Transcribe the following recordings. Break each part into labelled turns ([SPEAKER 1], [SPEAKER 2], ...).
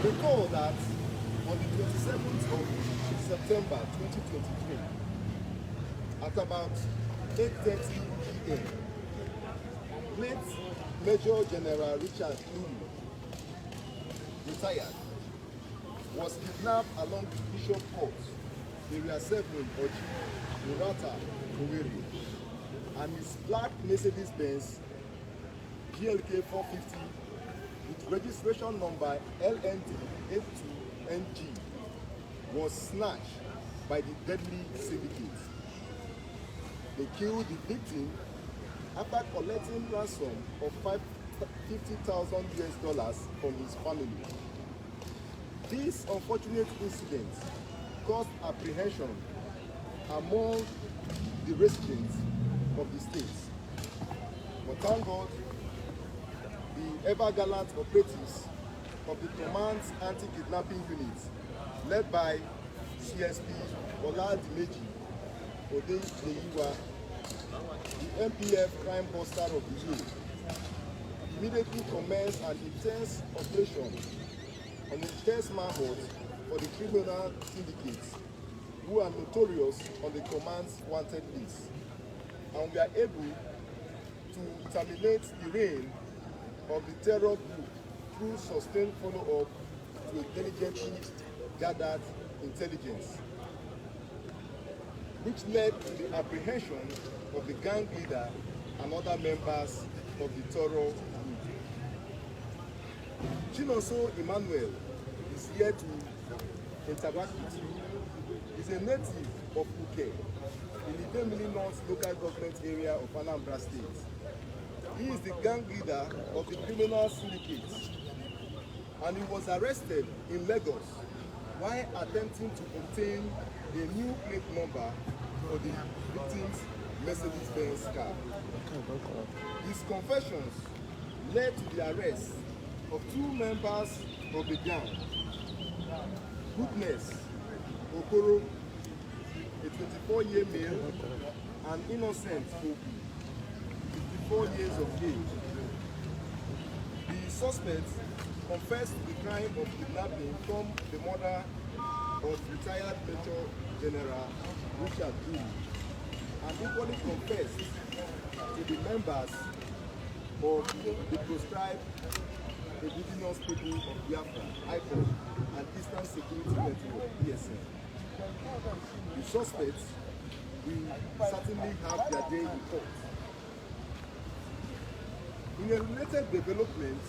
[SPEAKER 1] Recall that on the 27th of September 2023, at about 8:30 p.m., late Major General Richard Ulu, retired, was kidnapped along Bishop Court, Area 7, Oji, Murata, Owerri, and his black Mercedes-Benz GLK 450 with registration number LND82NG was snatched by the deadly syndicate. They killed the victim after collecting ransom of $50,000 from his family. This unfortunate incident caused apprehension among the residents of the state. But thank God, the ever-gallant operatives of the Command's Anti-Kidnapping Unit, led by CSP Oladimeji Odeyiwa, the MPF Crime Buster of the Year, immediately commenced an intense operation on the intense manhunt for the criminal syndicates who are notorious on the Command's wanted list. And we are able to terminate the reign of the terror group through sustained follow-up to intelligently gathered intelligence, which led to the apprehension of the gang leader and other members of the terror group. Chinonso Emmanuel is here to interact with you. He's a native of Uke, in the Idemili North local government area of Anambra State. He is the gang leader of the criminal syndicate, and he was arrested in Lagos while attempting to obtain a new plate number for the victim's Mercedes-Benz car. His confessions led to the arrest of two members of the gang, Goodness Okoro, a 24-year male, and Innocent Obi, 54 years of age. The suspects confessed to the crime of kidnapping from the mother of retired Major General Richard Ulu, and equally confessed to the members of the proscribed indigenous people of Biafra, IMO, and Eastern Security Network, ESN. The suspects will certainly have their day in court. In a related development,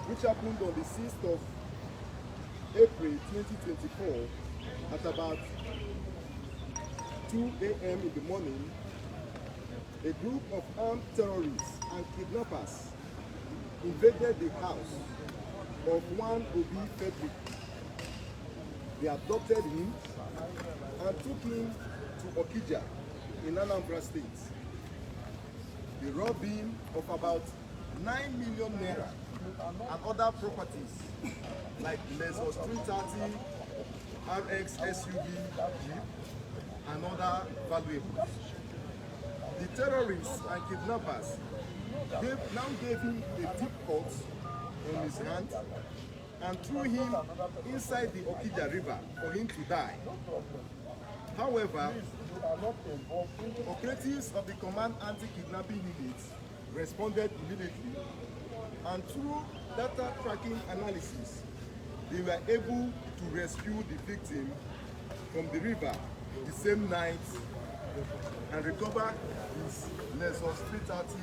[SPEAKER 1] which happened on the 6th of April 2024 at about 2 a.m. in the morning, a group of armed terrorists and kidnappers invaded the house of one Obi Frederick. They abducted him and took him to Okija in Anambra State. They robbed him of about 9 million naira and other properties like Lexus 330, RX SUV, Jeep, and other valuables. The terrorists and kidnappers now gave him a deep cut on his hand and threw him inside the Okija River for him to die. However, operatives of the Command Anti-Kidnapping Unit responded immediately, and through data tracking analysis, they were able to rescue the victim from the river the same night and recover his Lexus 330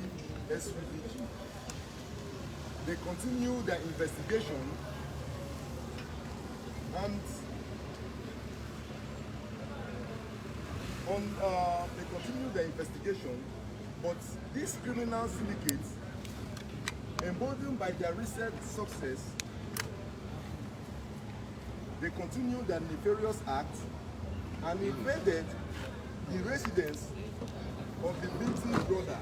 [SPEAKER 1] SUV. They continue their investigation, and but these criminal syndicates, emboldened by their recent success, they continue their nefarious act and invaded the residence of the victim's brother,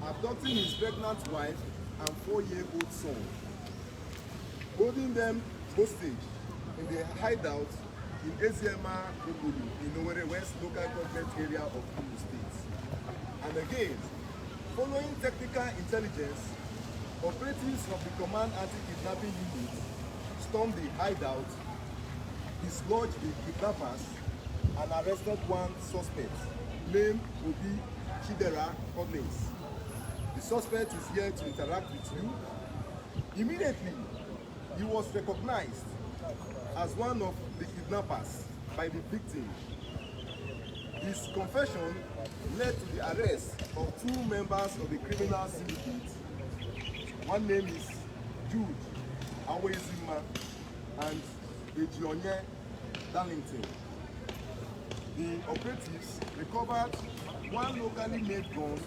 [SPEAKER 1] abducting his pregnant wife and 4-year-old son, holding them hostage in the hideout in Eziema Ubulu in Owerri West local government area of Imo State. And again, following technical intelligence, operatives of the Command Anti-Kidnapping Unit stormed the hideout, dislodged the kidnappers, and arrested one suspect, named Obi Chidera Collins. The suspect is here to interact with you. Immediately, he was recognized as one of the kidnappers by the victim. His confession led to the arrest of 2 members of the criminal syndicate. One name is Jude Awezima and Ejionye Darlington. The operatives recovered 1 locally made gun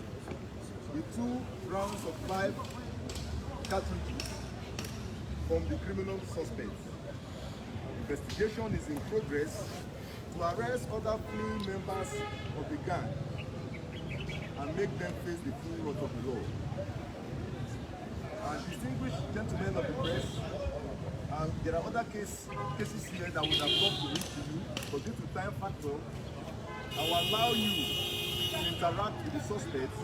[SPEAKER 1] with 2 rounds of 5 cartridges from the criminal suspects. Investigation is in progress to arrest other fleeing members of the gang and make them face the full wrath of the law. Distinguished gentlemen of the press, there are other cases here that would have loved to read to you, but due to time factor, I will allow you to interact with the suspects.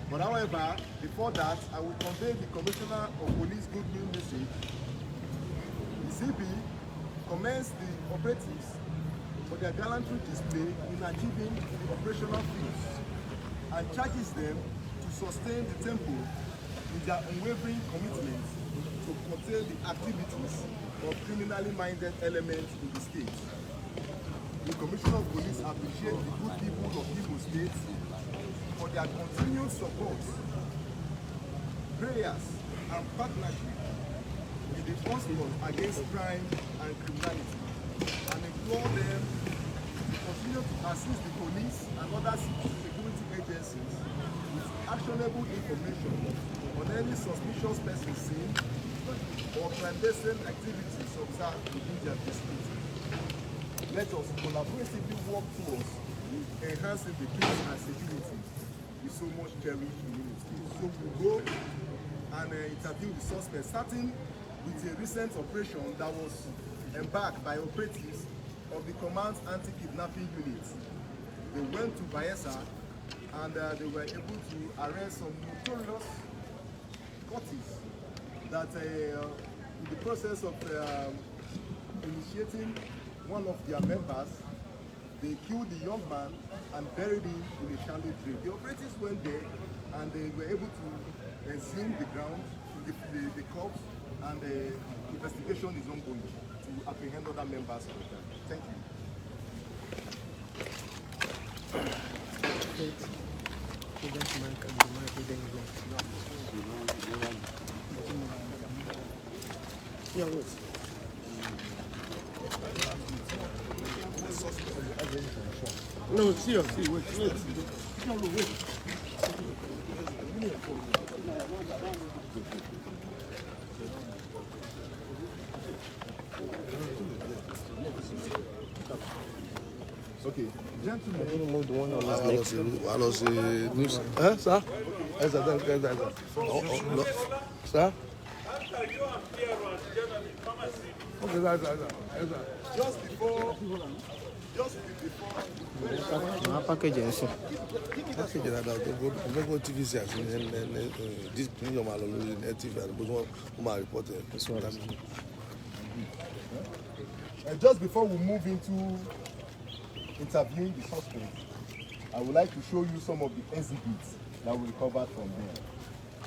[SPEAKER 1] But however, before that, I will convey the Commissioner of Police good news message. The CP commends the operatives for their gallantry display in achieving the operational feats and charges them to sustain the tempo in their unwavering commitment to curtail the activities of criminally minded elements in the state. The Commissioner of Police appreciates the good people of Imo State for their continued support, prayers, and partnership in the onslaught against crime and criminality, and implore them to continue to assist the police and other security agencies with actionable information on any suspicious person seen or clandestine activities observed within their district. Let us collaboratively work towards enhancing the peace and security we so much cherish in Imo State. So we'll go and interview the suspect, starting with a recent operation that was embarked by operatives of the Command Anti-Kidnapping Unit. They went to Bayelsa and they were able to arrest some notorious cultists that in the process of initiating one of their members, they killed the young man and buried him in a shallow grave. The operatives went there and they were able to exhume the ground, the corpse, and the investigation is ongoing to apprehend other members of the gang. Thank you.
[SPEAKER 2] Yeah, wait. No, see, wait.
[SPEAKER 1] Okay, gentlemen.
[SPEAKER 2] I don't know the one on his neck. I don't see news. Huh, sir? No. Sir? Okay,
[SPEAKER 1] Just before
[SPEAKER 2] package
[SPEAKER 3] Package TVC this
[SPEAKER 1] just before we move into interviewing the suspect, I would like to show you some of the exhibits that we recovered from them.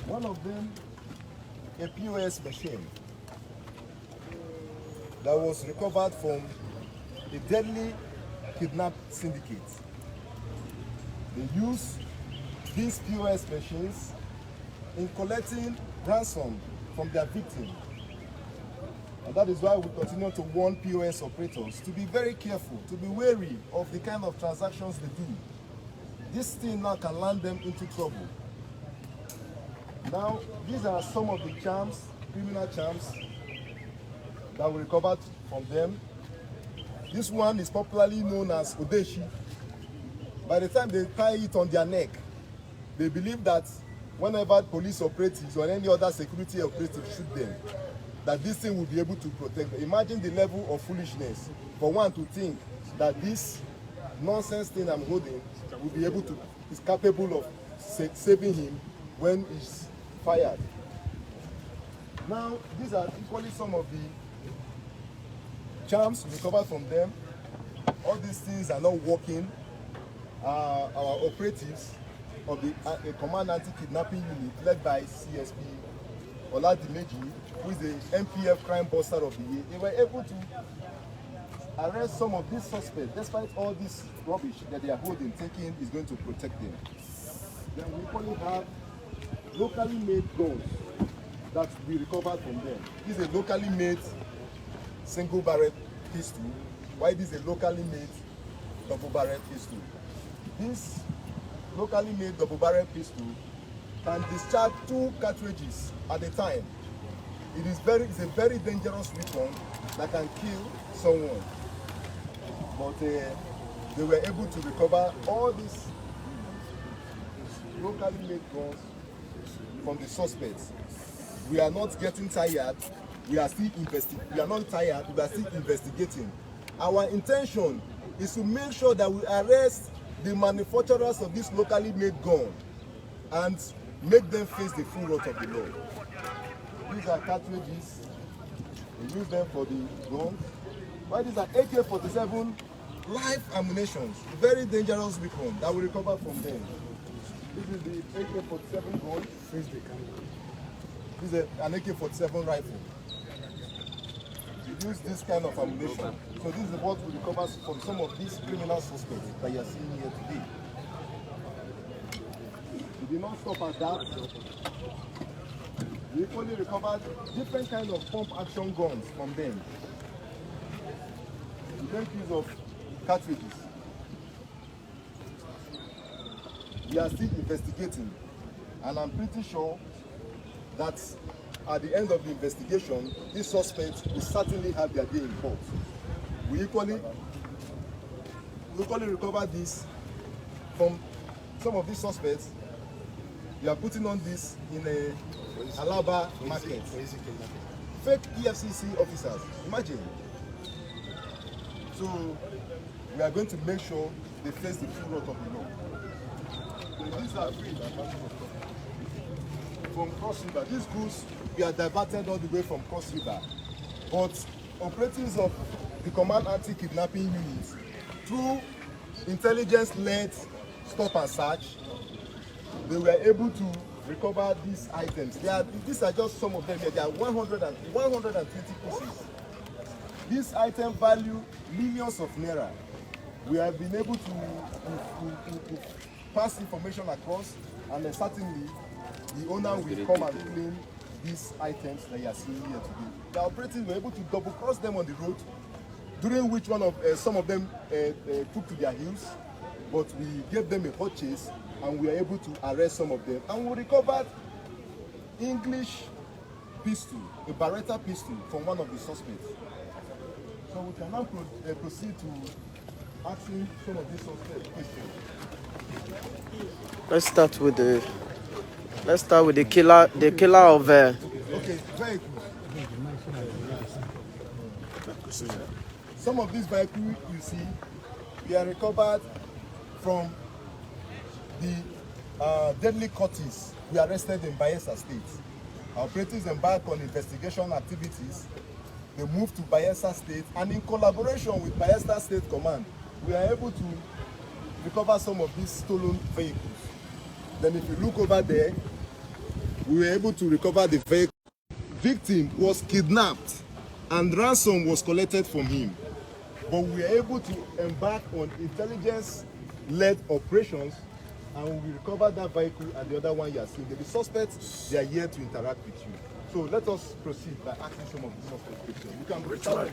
[SPEAKER 1] One of them, a POS machine that was recovered from a deadly kidnap syndicate. They use these POS machines in collecting ransom from their victims. And that is why we continue to warn POS operators to be very careful, to be wary of the kind of transactions they do. This thing now can land them into trouble. Now, these are some of the charms, criminal charms, that we recovered from them. This one is popularly known as Odeshi. By the time they tie it on their neck, they believe that whenever police operatives or any other security operative shoot them, that this thing will be able to protect them. Imagine the level of foolishness for one to think that this nonsense thing I'm holding will be able to, is capable of saving him when he's fired. Now, these are equally some of the charms recovered from them. All these things are not working. Our operatives of the Command Anti-Kidnapping Unit, led by CSP Oladimeji, who is the MPF Crime Buster of the Year, they were able to arrest some of these suspects, despite all this rubbish that they are holding, thinking is going to protect them. Then we equally have locally made guns that we recovered from them. This is a locally made single barrel pistol, while this is a locally made double barrel pistol. This locally made double barrel pistol can discharge 2 cartridges at a time. It's a very dangerous weapon that can kill someone. But they were able to recover all these locally made guns from the suspects. We are not getting tired. We are still investigating. We are not tired. We are still investigating. Our intention is to make sure that we arrest the manufacturers of this locally made gun and make them face the full wrath of the law. These are cartridges. We use them for the guns. While these are AK-47 live ammunition, very dangerous weapon that we recover from them. This is the AK-47 gun. Face the camera. This is an AK-47 rifle. We use this kind of ammunition. So this is what we recover from some of these criminal suspects that you are seeing here today. We did not stop at that. We equally recovered different kinds of pump action guns from them. We make use of cartridges. We are still investigating, and I'm pretty sure that at the end of the investigation, these suspects will certainly have their day in court. We equally recovered this from some of these suspects. We are putting on this in a Alaba market. Fake EFCC officers, imagine. So we are going to make sure they face the full wrath of the law. So these are free from Cross River. These goods we are diverted all the way from Cross River. But operatives of the Command Anti-Kidnapping Unit, through intelligence-led stop and search, they were able to recover these items. These are just some of them. There are 120 pieces. These items value millions of naira. We have been able to pass information across, and certainly the owner will come and claim these items that you are seeing here today. The operatives were able to double cross them on the road, during which some of them took to their heels, but we gave them a hot chase and we were able to arrest some of them. And we recovered English pistol, a Beretta pistol from one of the suspects. So we can now proceed to asking some of these suspects questions.
[SPEAKER 4] Let's start with the killer of
[SPEAKER 1] Okay, vehicles. Some of these vehicles you see, they are recovered from the deadly Cultist we arrested in Bayelsa State. Our operatives embarked on investigation activities. They moved to Bayelsa State, and in collaboration with Bayelsa State Command, we are able to recover some of these stolen vehicles. Then if you look over there, we were able to recover the vehicle. Victim was kidnapped and ransom was collected from him. But we were able to embark on intelligence-led operations, and we recovered that vehicle and the other one you are seeing. The suspects, they are here to interact with you. So let us proceed by asking some of the suspect questions. You can start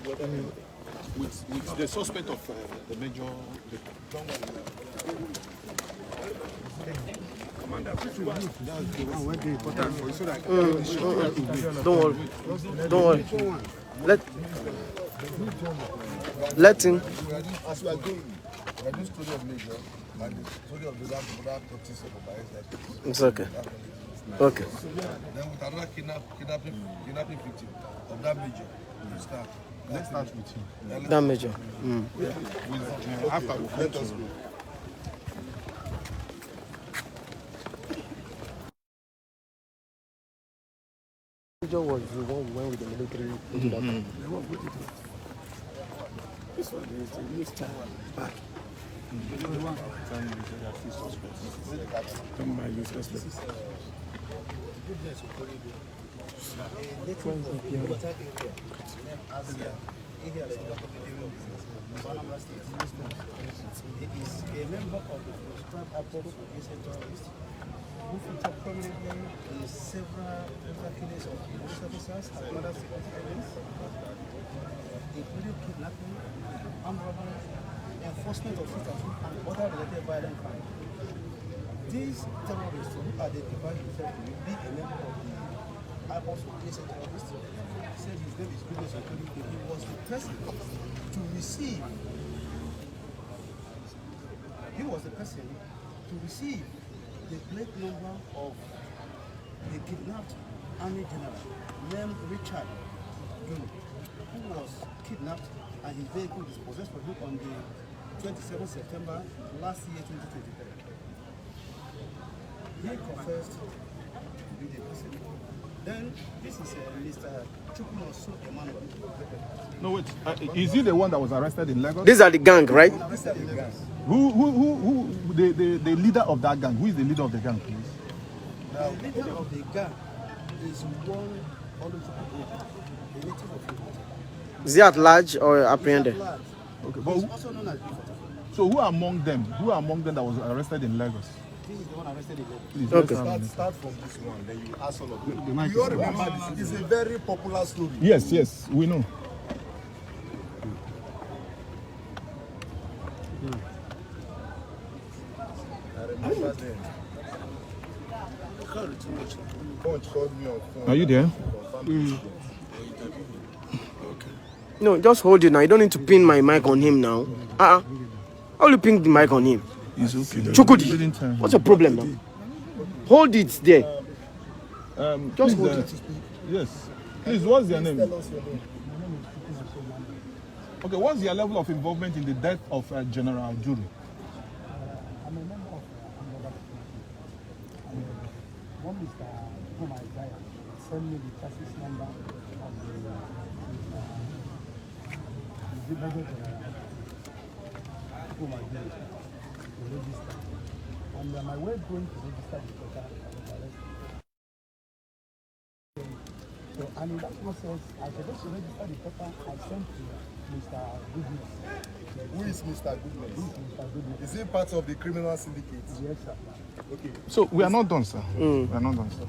[SPEAKER 5] with the suspect of the major.
[SPEAKER 4] Don't worry. Let him.
[SPEAKER 1] As we are going, we are doing story of major and the story of the other Cultist of Bayelsa.
[SPEAKER 4] It's okay. Okay.
[SPEAKER 2] Then with another kidnapping victim of that major, we start.
[SPEAKER 1] Let's start with him.
[SPEAKER 4] That major.
[SPEAKER 1] After we let us go.
[SPEAKER 4] military.
[SPEAKER 3] This one is the new style. Back. Come by this suspect.
[SPEAKER 6] He is a member of the Proscribed Airport Organization terrorist who featured prominently in several killings of police officers and other security agents, including kidnapping, armed robbery, enforcement of citizenship, and other related violent crimes. These terrorists who are identified themselves to be a member of the Airport Organization terrorist said his name is Goodness Okoli. He was the person to receive. He was the person to receive the plate number of the kidnapped Army General named Richard Gunn, who was kidnapped and his vehicle dispossessed from him on the 27th September last year, 2023. He confessed to be the person. Then, this is Mr. Chukwunoso Emmanuel.
[SPEAKER 5] No, wait. Is he the one that was arrested in Lagos?
[SPEAKER 4] These are the gang, right?
[SPEAKER 5] Who the leader of that gang? Who is the leader of the gang, please?
[SPEAKER 6] The leader of the gang is one Oluchukwu, a native of Ibadan.
[SPEAKER 4] Is he at large or apprehended?
[SPEAKER 5] Okay, but
[SPEAKER 6] He's also known as Bifo.
[SPEAKER 5] so who among them? Who among them that was arrested in Lagos?
[SPEAKER 6] This is the one arrested in Lagos.
[SPEAKER 5] Please,
[SPEAKER 4] Okay.
[SPEAKER 1] Start from this one, then you ask all of them.
[SPEAKER 5] The mic
[SPEAKER 1] You all
[SPEAKER 5] is-
[SPEAKER 1] remember this. It's a very popular story.
[SPEAKER 5] Yes, we know.
[SPEAKER 1] I remember them. Punch called me on phone.
[SPEAKER 5] Are you there?
[SPEAKER 4] No, just hold it now. You don't need to pin my mic on him now. How will you pin the mic on him?
[SPEAKER 5] He's okay.
[SPEAKER 4] Chukudi, what's your problem now? Hold it there.
[SPEAKER 5] Just
[SPEAKER 4] Just hold it.
[SPEAKER 5] Yes. Please, what's your name?
[SPEAKER 1] Tell us your name.
[SPEAKER 5] Okay, what's your level of involvement in the death of General Juri?
[SPEAKER 6] I'm a member of one Mr. whom I sent me the chassis number of the Brigadier General whom I did to register. And on my way going to register the car, I was arrested. So, and in that process, I supposed to register the paper I sent to Mr. Goodness.
[SPEAKER 1] Who is Mr. Goodness?
[SPEAKER 6] Mr. Goodness.
[SPEAKER 1] Is he part of the criminal syndicate?
[SPEAKER 6] Yes, sir.
[SPEAKER 1] Okay.
[SPEAKER 5] So we are not done, sir. We are not done, sir.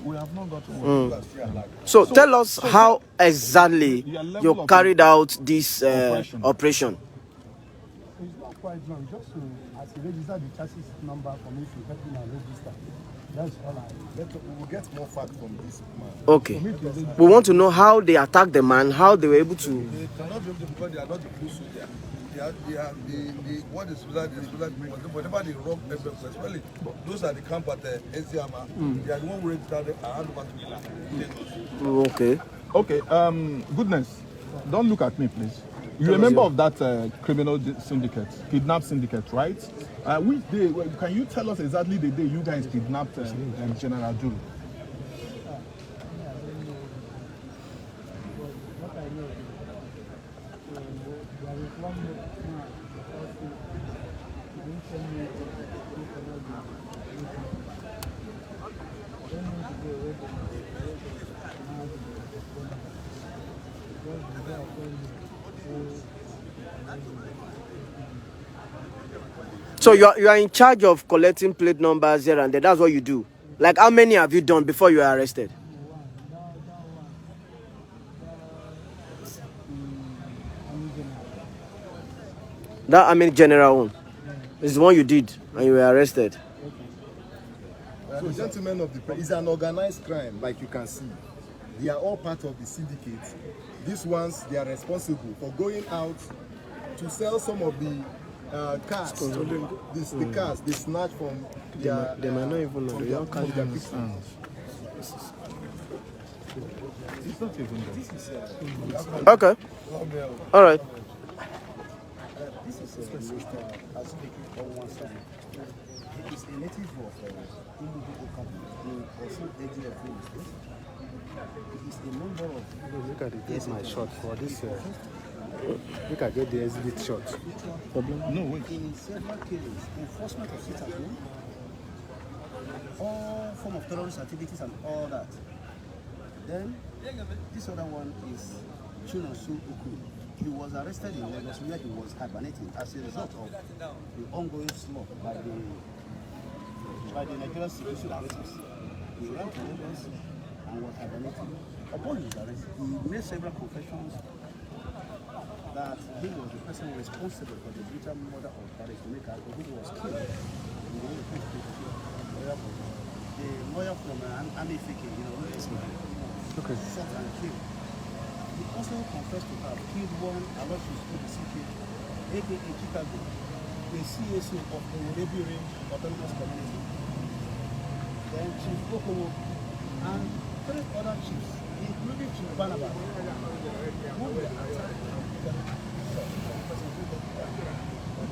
[SPEAKER 5] We have not got to
[SPEAKER 4] So tell us how exactly you carried out this operation.
[SPEAKER 6] It's not quite long, just to, as you register the chassis number for me to help me and register. That's all
[SPEAKER 1] We will get more facts from this man.
[SPEAKER 4] Okay. We want to know how they attacked the man, how they were able to.
[SPEAKER 2] They cannot be able to because they are not the full soldier. They are what is whenever they rob especially those are the camp at the SDMA, they are the one who registered and hand over to Lagos.
[SPEAKER 4] Okay.
[SPEAKER 5] Okay, Goodness, don't look at me, please. You're a member of that criminal syndicate, kidnap syndicate, right? Which day, can you tell us exactly the day you guys kidnapped General Juri?
[SPEAKER 6] what I know. There is one man who sent me
[SPEAKER 4] So you are in charge of collecting plate numbers here and there. That's what you do. Like how many have you done before you were arrested? That Army General one is the one you did and you were arrested.
[SPEAKER 1] So, gentlemen of the press, it's an organized crime, like you can see. They are all part of the syndicate. These ones, they are responsible for going out to sell some of the cars. The cars they snatch from their.
[SPEAKER 4] They might not even know.
[SPEAKER 1] from
[SPEAKER 4] They
[SPEAKER 1] their-
[SPEAKER 4] don't
[SPEAKER 1] from
[SPEAKER 4] catch
[SPEAKER 1] their
[SPEAKER 4] them.
[SPEAKER 1] victims.
[SPEAKER 5] It's not even
[SPEAKER 4] Okay. All right.
[SPEAKER 6] This is Mr. Azubeki Owansan. He is a native of Umudu Okabi, also AG of Ministries. number of.
[SPEAKER 3] Look at it, my shot for this. Look at get the exhibit shot. Problem?
[SPEAKER 5] No, wait.
[SPEAKER 6] In several cases, enforcement of sit at home, all form of terrorist activities and all that. Then this other one is Chinonso Oku. He was arrested in Lagos where he was hibernating as a result of the ongoing slaughter by the Nigerian security authorities. He ran to Lagos and was hibernating. Upon his arrest, he made several confessions that he was the person responsible for the brutal murder of Paris Omeka, who was killed in the lawyer from Army Fike, who is shot and killed. He also confessed to have killed one Aloysius Obisike, aka Chicago, the CSO of the Odebi Range Autonomous Community. Then Chief Okowo and 3 other chiefs, including Chief Barnabas, who were attacked.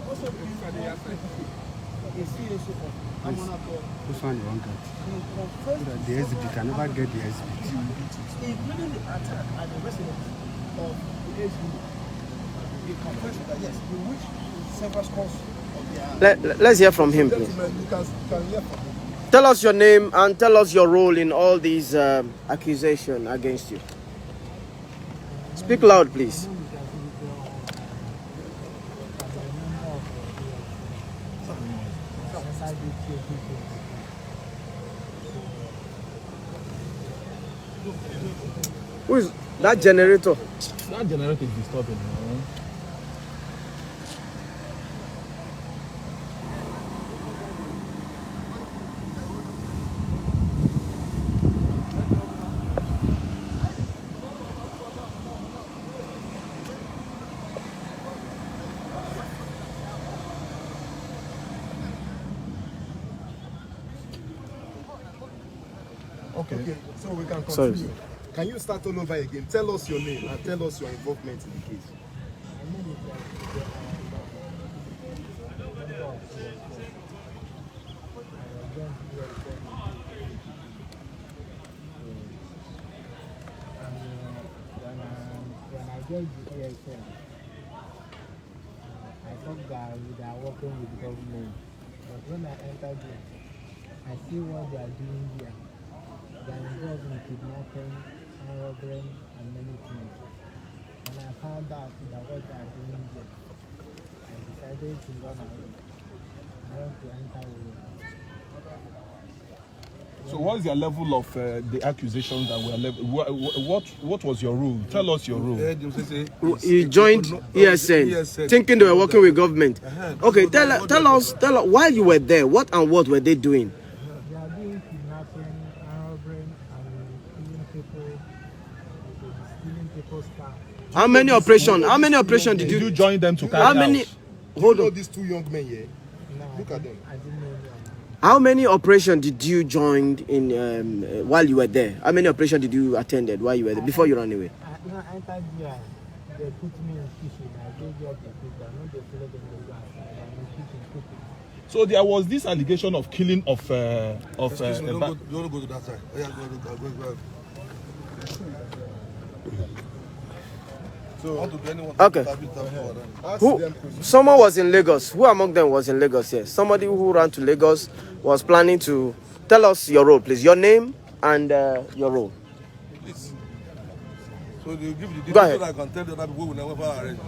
[SPEAKER 6] Also, a CSO of Amonaco.
[SPEAKER 3] This one you won't get. The exhibit, I never get the exhibit.
[SPEAKER 6] Including the attack at the residence of the SBU. He confessed that yes, he wished several scores of their.
[SPEAKER 4] Let's hear from him, please.
[SPEAKER 1] Gentlemen, you can hear from him.
[SPEAKER 4] Tell us your name and tell us your role in all these accusations against you. Speak loud, please. Who is that generator?
[SPEAKER 5] That generator is disturbing.
[SPEAKER 1] Okay, so we can
[SPEAKER 4] Sorry.
[SPEAKER 1] continue. Can you start all over again? Tell us your name and tell us your involvement in the case.
[SPEAKER 7] When I get the ASM, I thought that they are working with government. But when I entered there, I see what they are doing here. They are involved in kidnapping, robbery, and many things. And I found out that what they are doing here, I decided to run away. I want to enter with them.
[SPEAKER 5] So what is your level of the accusations that were level? What was your role? Tell us your role.
[SPEAKER 4] You joined ESN, thinking they were working with government. Okay, tell us, while you were there, what were they doing?
[SPEAKER 7] They are doing kidnapping, robbery, and killing people, stealing people's cars.
[SPEAKER 4] How many operations did
[SPEAKER 5] Did
[SPEAKER 4] you
[SPEAKER 5] you join them to carry
[SPEAKER 4] How many?
[SPEAKER 5] out?
[SPEAKER 4] Hold
[SPEAKER 1] You know
[SPEAKER 4] on.
[SPEAKER 1] these 2 young men here?
[SPEAKER 7] No,
[SPEAKER 1] Look at them.
[SPEAKER 7] I didn't know them.
[SPEAKER 4] How many operations did you join in while you were there? How many operations did you attended while you were there before you ran away?
[SPEAKER 7] When I entered here, they put me in kitchen. I gave you up the people. I know they follow them to go outside. I'm in kitchen cooking.
[SPEAKER 5] So there was this allegation of killing of
[SPEAKER 2] Excuse me, don't go to that side. Oh, yeah, go. So, I want to do anyone
[SPEAKER 4] Okay.
[SPEAKER 2] to for them.
[SPEAKER 1] Ask
[SPEAKER 4] Who?
[SPEAKER 1] them questions.
[SPEAKER 4] Someone was in Lagos. Who among them was in Lagos? Yes, somebody who ran to Lagos was planning to. Tell us your role, please. Your name and your role.
[SPEAKER 2] Please. So they give you the
[SPEAKER 4] Go
[SPEAKER 2] details
[SPEAKER 4] ahead.
[SPEAKER 2] so that I can tell the other people we never arrest.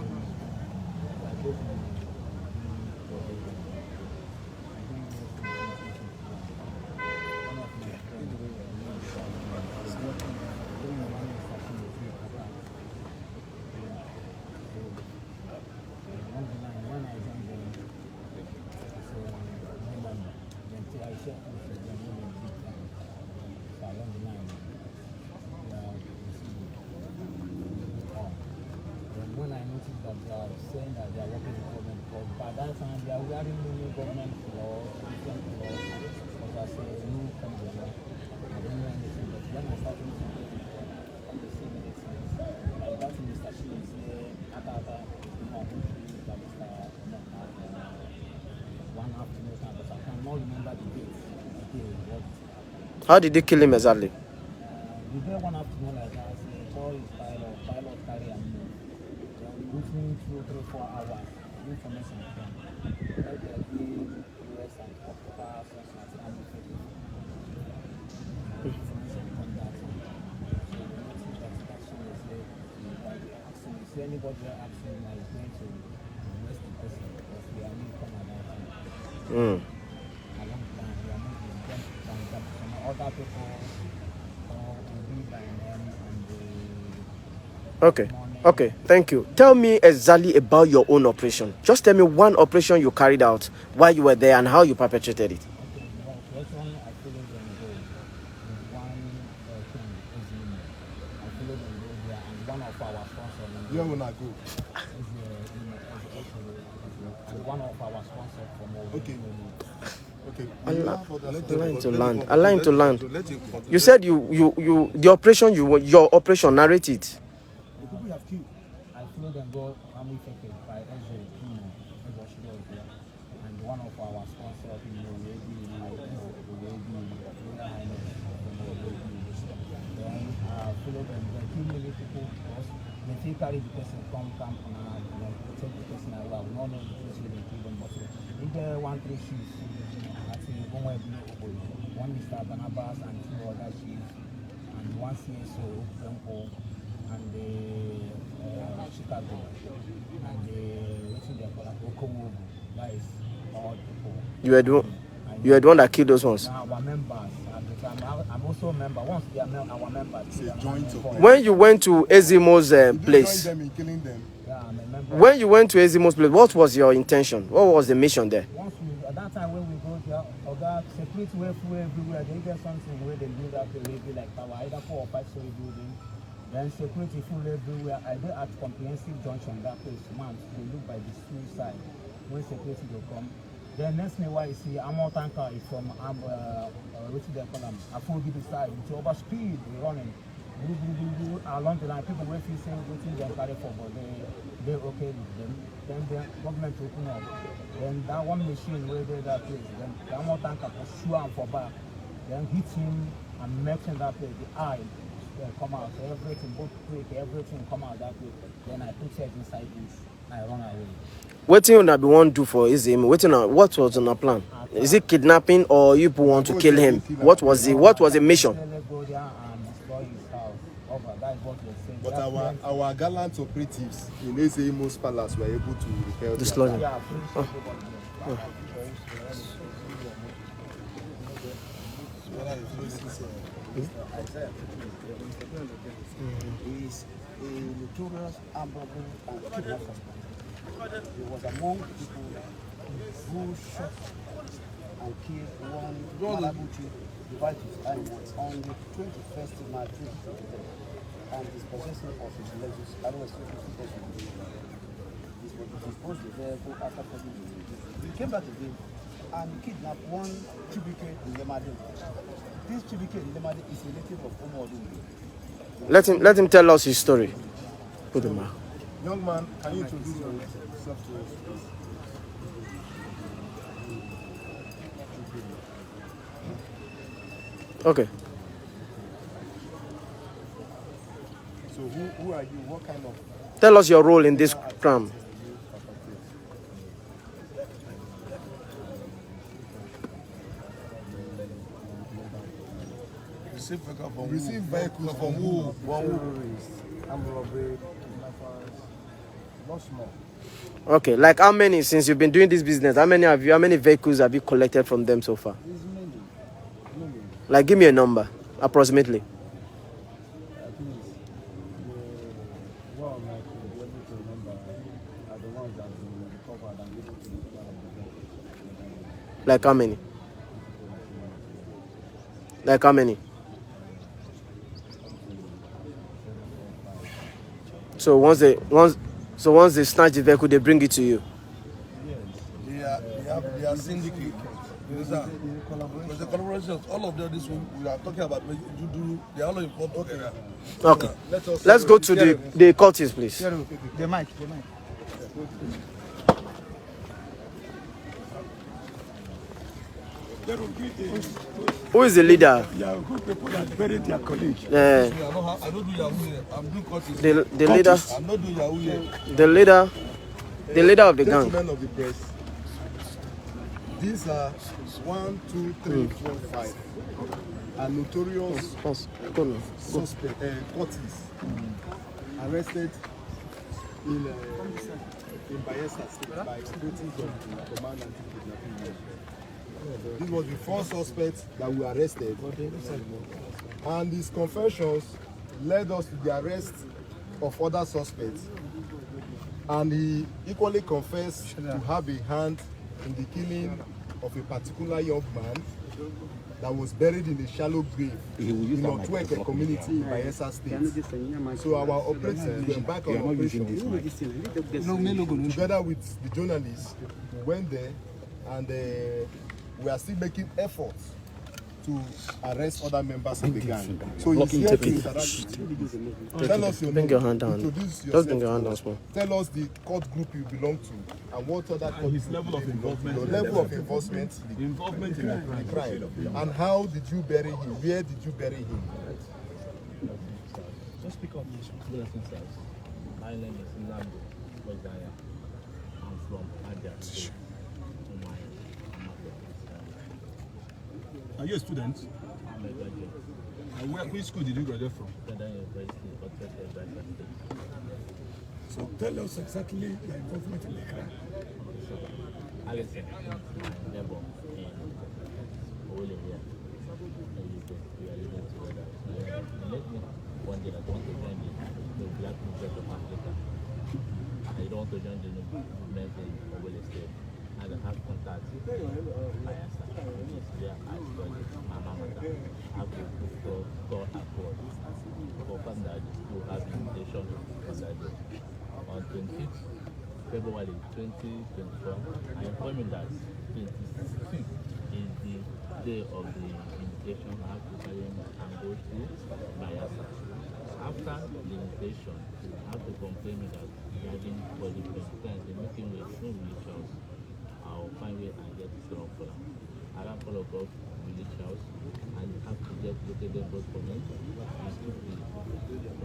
[SPEAKER 7] When I noticed that they are saying that they are working with government, because by that time they are wearing new government law, different laws, because I say new country law. I don't know anything, but when I started to get it, I was seeing many things. Like that Mr. Shi is here, Atata, one afternoon, but I cannot remember the date.
[SPEAKER 4] How did they kill him exactly?
[SPEAKER 7] We did one afternoon. not like that. The call is pilot carry and move. Then within 2, 3, 4 hours, information come. Let there be US and October, and information come that time. So the next transaction is asking, is there anybody asking that is going to arrest the person because we are not coming at that time. Along the line, we are moving them some other people will be by them and they
[SPEAKER 4] Okay, thank you. Tell me exactly about your own operation. Just tell me one operation you carried out while you were there and how you perpetrated it.
[SPEAKER 7] okay, well, first one I followed them go. With one thing is IMO. I followed them go there and one of our sponsors
[SPEAKER 1] You will not go.
[SPEAKER 7] and one of our sponsors from over.
[SPEAKER 1] Okay. Okay.
[SPEAKER 4] Align to land. You said the operation your operation narrated.
[SPEAKER 7] The people you have killed. I followed them go affected by SJ, and one of our sponsors, then follow them. There kill many people because they still carry the person come camp and take the person away. We don't know the place where they kill them, but if there 1, 3 chiefs, I think one Mr. Barnabas and 2 other chiefs, and 1 CSO, and the Chicago, and the Okowo, that is all people.
[SPEAKER 4] You were the one that killed those ones.
[SPEAKER 7] Our members, I'm also a member. Once they are our members,
[SPEAKER 1] It's a joint operation.
[SPEAKER 4] When you went to Ezimo's place,
[SPEAKER 1] Join them in killing them.
[SPEAKER 7] yeah, I'm a member.
[SPEAKER 4] when you went to Ezimo's place, what was your intention? What was the mission there?
[SPEAKER 7] Once we, at that time when we go there, Oga security were full everywhere. They get something where they build up a levy like tower, either 4 or 5 story building. Then security full everywhere. I did at comprehensive junction that place. Man, they look by the school side when security will come. Then next thing why you see IMO tanker is from which they call them a full the side. It's over speed, we running. Along the line, people will feel saying waiting they carry for, but they're okay with them. Then the government open up. Then that one machine where they that place, then the IMO tanker pursue him for back. Then hit him and making that place, the eye come out, everything, both quick, everything come out that way. Then I put head inside this, I run away.
[SPEAKER 4] What thing you be want to do for Ezimo? What was on the plan? Is it kidnapping or you people want to kill him? What was the mission?
[SPEAKER 7] Let's go there and destroy his house. Over, that's what we're saying.
[SPEAKER 1] But our gallant operatives in Ezimo's palace were able to repel
[SPEAKER 4] This
[SPEAKER 1] the
[SPEAKER 4] lawyer.
[SPEAKER 1] attack.
[SPEAKER 7] Yeah, please, is a notorious armed robber and kidnapper. He was among the people who shot and killed one Malabuchi devices on the 21st of March 2023 and dispossessing of his Lexus RS 250. This was disposed the vehicle after 40 years. He came back again and kidnapped one tributary in Lemadi. This tributary in Lemadi is a native of Omodumbi.
[SPEAKER 4] Let him tell us his story. Put him out.
[SPEAKER 1] Young man, can you introduce yourself to us, please?
[SPEAKER 4] Okay.
[SPEAKER 1] So who are you? What kind of
[SPEAKER 4] Tell us your role in this crime.
[SPEAKER 2] Receive vehicles from who?
[SPEAKER 3] Terrorists, armed robbery, kidnappers, lots more.
[SPEAKER 4] Okay, like how many since you've been doing this business? How many vehicles have you collected from them so far?
[SPEAKER 3] There's many.
[SPEAKER 4] Like give me a number, approximately.
[SPEAKER 3] At least the one I could be able to remember are the ones that have been recovered and able to be part of the vehicle.
[SPEAKER 4] Like how many? Like how many? So once they snatch the vehicle, they bring it to you.
[SPEAKER 2] They are syndicate. There's a collaboration. All of them, this one we are talking about. They are all involved.
[SPEAKER 4] Okay. Let's go to the cultist, please.
[SPEAKER 6] The mic.
[SPEAKER 8] There will be
[SPEAKER 4] Who is the leader?
[SPEAKER 8] Yahoo people that buried their colleague.
[SPEAKER 2] I don't do Yahoo here. I'm doing Cultist.
[SPEAKER 4] The leader.
[SPEAKER 2] I'm not doing Yahoo here.
[SPEAKER 4] The leader of the gang.
[SPEAKER 1] Gentlemen of the press, these are 1, 2, 3, 4, 5 are notorious suspect Cultists arrested in Bayelsa State by authorities of the Command Anti-Kidnapping Unit. This was the first suspect that we arrested, and his confessions led us to the arrest of other suspects, and he equally confessed to have a hand in the killing of a particular young man that was buried in a shallow grave in Otweke community in Bayelsa State. So our operators, we embarked on operation together with the journalists. We went there, and we are still making efforts to arrest other members of the gang. So he's here to interact with you. Tell us your name.
[SPEAKER 4] Bring your hand down.
[SPEAKER 1] Introduce
[SPEAKER 4] Just bring
[SPEAKER 1] yourself.
[SPEAKER 4] your hand down small.
[SPEAKER 1] Tell us the court group you belong to and what other court
[SPEAKER 5] his level of involvement.
[SPEAKER 1] your level of involvement
[SPEAKER 5] Involvement in the crime.
[SPEAKER 1] in crime, and how did you bury him? Where did you bury him?
[SPEAKER 3] Just speak up.
[SPEAKER 9] My name is Lambo Ozaya. I'm from Adia State.
[SPEAKER 5] Are you a student?
[SPEAKER 9] I'm a graduate.
[SPEAKER 5] And which school did you graduate from?
[SPEAKER 9] Federal University, Cultist, Bayelsa State.
[SPEAKER 8] So tell us exactly your involvement in the crime.
[SPEAKER 9] So, Alison, my neighbor in Owole here, we are living together. He met me one day that I want to join the Black Movement of Africa. I don't want to join the movement in Owole State. And I have contact with Bayelsa, which is where I studied my mama. I have to store accord for fact that the school has invitation for that day. On 25th February 2024, I informed him that 26th is the day of the invitation. I have to carry him and go to Bayelsa. After the invitation, I have to complain that he having body pain. They make him with no wheelchairs. I'll find way and get it wrong for them. I don't follow up village house and have to get located both for me. I took the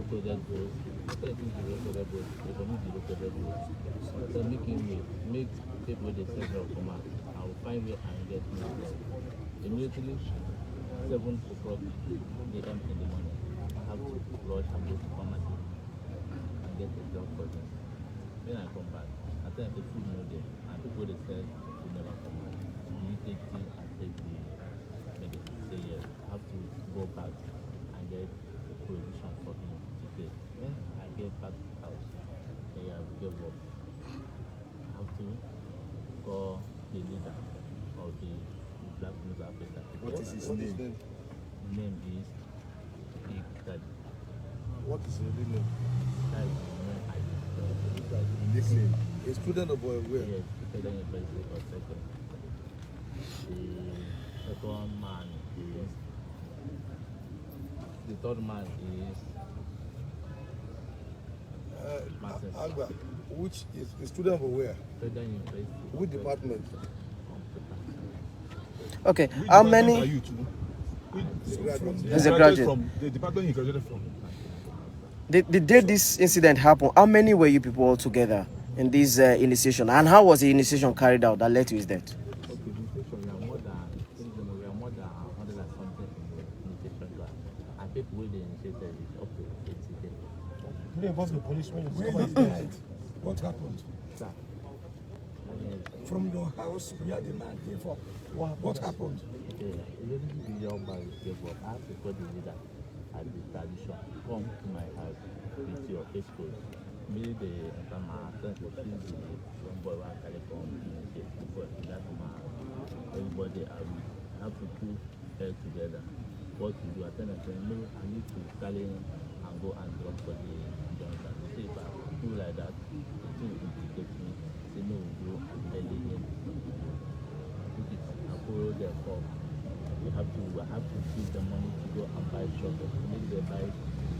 [SPEAKER 9] located both. After I think the located both, they for me the located both. So make people the center of command. I will find way and get me there. Immediately, 7 o'clock AM in the morning, I have to rush and go to pharmacy and get a job for them. Then I come back. I tell them the food no there. People they said will never come back. You take tea and take the medicine. Say yes, I have to go back and get provision for him to take. When I get back to the house, they have gave up. I have to call the leader of the Black News Africa.
[SPEAKER 1] What is his name?
[SPEAKER 9] His name is Big Daddy.
[SPEAKER 2] What is your name?
[SPEAKER 9] That is the name I
[SPEAKER 1] Nickname.
[SPEAKER 2] A student of boy where?
[SPEAKER 9] yes, Federal University of Second. The second man is the third man is Martin.
[SPEAKER 2] Agba, which is a student of where?
[SPEAKER 9] Federal University.
[SPEAKER 2] Which department?
[SPEAKER 4] Okay.
[SPEAKER 5] Which
[SPEAKER 4] How
[SPEAKER 5] department
[SPEAKER 4] many?
[SPEAKER 5] are you to?
[SPEAKER 4] He's a graduate.
[SPEAKER 5] From the department you graduated from.
[SPEAKER 4] The day this incident happened, how many were you people all together in this initiation? And how was the initiation carried out that led to his death?
[SPEAKER 9] Okay, the station, we are more than 100 and something in the station. And people who they initiated is up to 80 people.
[SPEAKER 3] Did they involve the police when
[SPEAKER 8] When
[SPEAKER 3] you
[SPEAKER 8] he died, what happened?
[SPEAKER 9] Sir,
[SPEAKER 8] From your house where the man came from, what happened?
[SPEAKER 9] okay, immediately the young man gave up. I have to call the leader at the tradition. Come to my house with your escort. Maybe they enter my house to see the young boy who carry from the but that's my house. Everybody have to put head together. What to do? I tell them, no, I need to carry him and go and drop for the junction. They say if I do like that, the thing will implicate me. Say no, we go and early in. Put it and follow their form. I have to give the money to go and buy sugar. Make them buy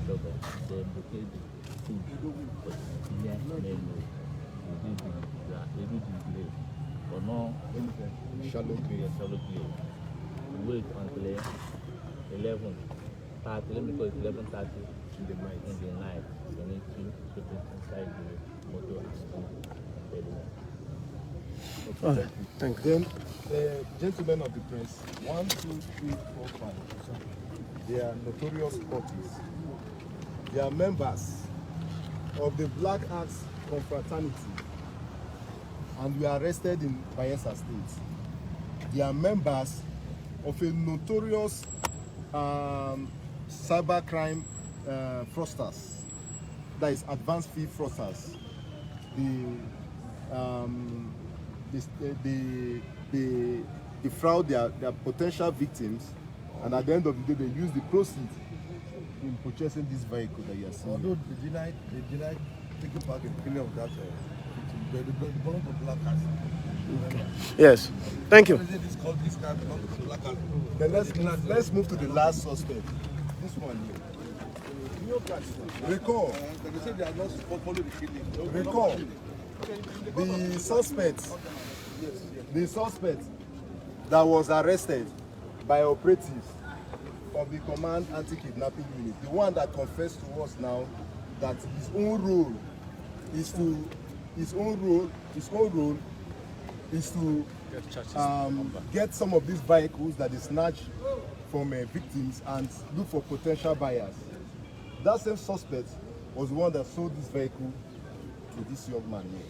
[SPEAKER 9] sugar. Then locate the food. But yeah, men know. They do the delay. But no,
[SPEAKER 1] Shallow grave.
[SPEAKER 9] shallow grave. wait until 11:30. Let me call it 11:30 in the night. So need to put it inside the motor and go and deliver.
[SPEAKER 4] Thank you.
[SPEAKER 1] Then, gentlemen of the press, 1, 2, 3, 4, 5. They are notorious cultists. They are members of the Black Axe Confraternity, and we are arrested in Bayelsa State. They are members of a notorious cybercrime fraudsters, that is advanced fee fraudsters. They defraud their potential victims, and at the end of the day, they use the proceeds in purchasing this vehicle that you are seeing.
[SPEAKER 2] Although they denied taking part in the killing of that victim, they belong to Black Axe.
[SPEAKER 4] Yes. Thank you.
[SPEAKER 2] This called this guy belong to Black Axe.
[SPEAKER 1] Then let's move to the last suspect. This one here. Recall.
[SPEAKER 2] They say they are not supposed to follow the killing.
[SPEAKER 1] Recall. The suspect that was arrested by operatives of the Command Anti-Kidnapping Unit, the one that confessed to us now that his own role is to get some of these vehicles that is snatched from victims and look for potential buyers. That same suspect was the one that sold this vehicle to this young man here.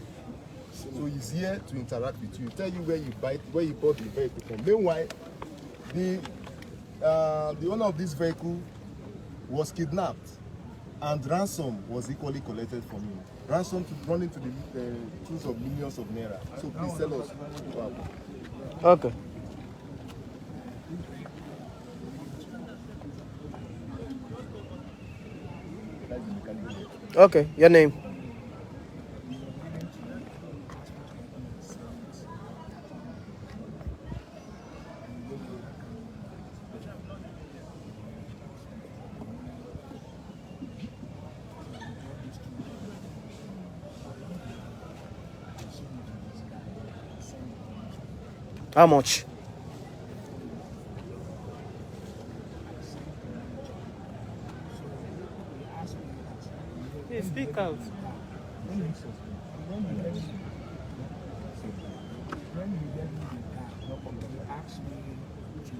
[SPEAKER 1] So he's here to interact with you, tell you where you bought the vehicle from. Meanwhile, the owner of this vehicle was kidnapped, and ransom was equally collected from him. Ransom running to the tunes of millions of naira. So please tell us what happened.
[SPEAKER 4] Okay. Okay, your name? How much?
[SPEAKER 7] Hey, speak out.
[SPEAKER 3] When you get in the car, you ask me to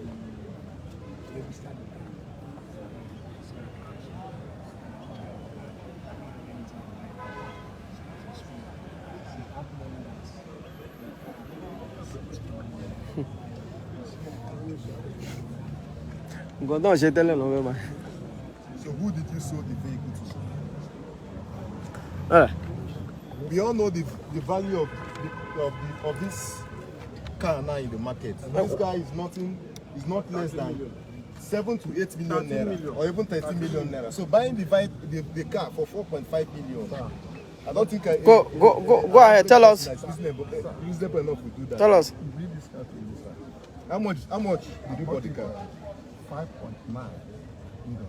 [SPEAKER 3] register the car.
[SPEAKER 1] So who did you sell the vehicle to? We all know the value of this car now in the market. This car is not less than 7 to 8 million naira, or even 30 million naira. So buying the car for 4.5 million, I don't think
[SPEAKER 4] Go ahead, tell us.
[SPEAKER 1] Reasonable enough to do that.
[SPEAKER 4] Tell us.
[SPEAKER 1] How much did you buy the car?
[SPEAKER 3] 5.9 million.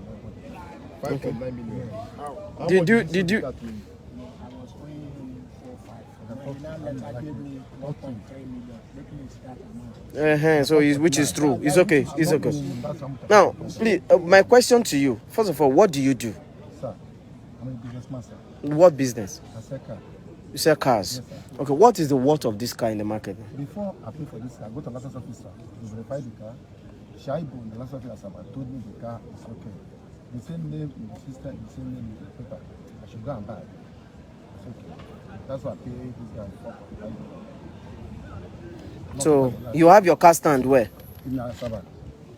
[SPEAKER 1] 5.9 million. How
[SPEAKER 4] Did
[SPEAKER 1] much
[SPEAKER 4] you-
[SPEAKER 1] sell
[SPEAKER 4] did
[SPEAKER 1] the
[SPEAKER 4] you-
[SPEAKER 1] car to him?
[SPEAKER 3] I was owing 4.5. Now that I gave me 1.3 million, making it that amount.
[SPEAKER 4] So which is true. It's okay. It's okay. Now, please, my question to you. First of all, what do you do?
[SPEAKER 3] Sir, I'm a businessman, sir.
[SPEAKER 4] What business?
[SPEAKER 3] I sell car.
[SPEAKER 4] You sell cars.
[SPEAKER 3] Yes, sir.
[SPEAKER 4] Okay. What is the worth of this car in the market?
[SPEAKER 3] Before I pay for this car, I go to license officer to verify the car. Shaibu, the license officer, told me the car is okay. The same name in the system, the same name in the paper. I should go and buy it. It's okay. That's why I pay this guy 4.5 million.
[SPEAKER 4] So you have your car stand where?
[SPEAKER 3] In Asaba.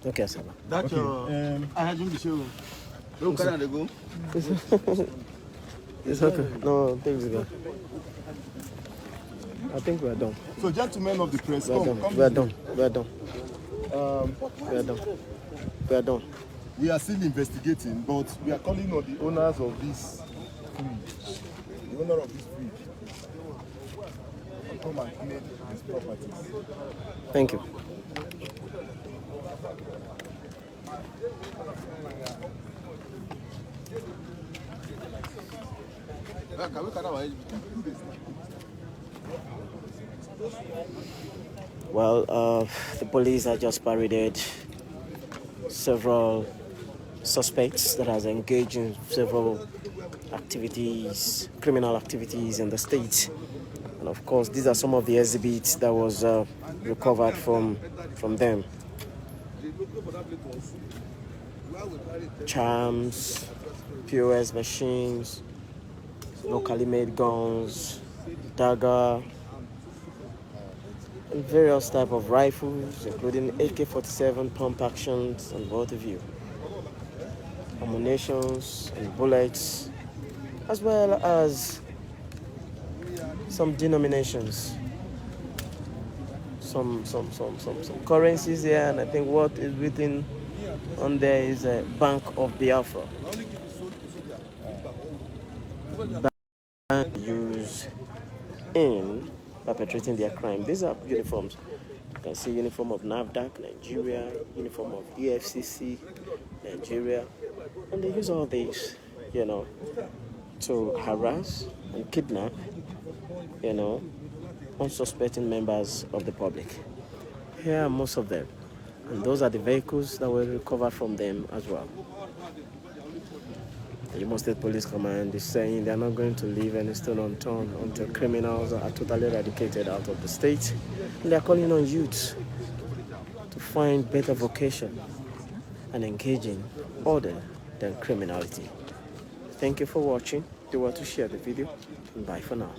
[SPEAKER 4] Okay, Asaba.
[SPEAKER 6] That's I had the show. Don't carry the go.
[SPEAKER 4] It's okay. No, thanks again. I think we are done.
[SPEAKER 1] So, gentlemen of the press,
[SPEAKER 4] We are
[SPEAKER 1] come.
[SPEAKER 4] done. We are done. We are done. We are done. We are done.
[SPEAKER 1] We are still investigating, but we are calling on the owners of this fridge. The owner of this fridge to come and claim his properties.
[SPEAKER 4] Thank you. Well, the police are just paraded several suspects that has engaged in several activities, criminal activities in the state. And of course, these are some of the exhibits that was recovered from them. Charms, POS machines, locally made guns, dagger, and various type of rifles, including AK-47 pump actions and what have you, ammunitions and bullets, as well as some denominations, some currencies here, and I think what is written on there is a Bank of Biafra. Bank used in perpetrating their crime. These are uniforms. You can see uniform of NAVDAC, Nigeria, uniform of EFCC, Nigeria, and they use all these, to harass and kidnap, unsuspecting members of the public. Here are most of them, and those are the vehicles that were recovered from them as well. The Imo State Police Command is saying they are not going to leave any stone unturned until criminals are totally eradicated out of the state. And they are calling on youths to find better vocation and engage in other than criminality. Thank you for watching. Do want to share the video, and bye for now.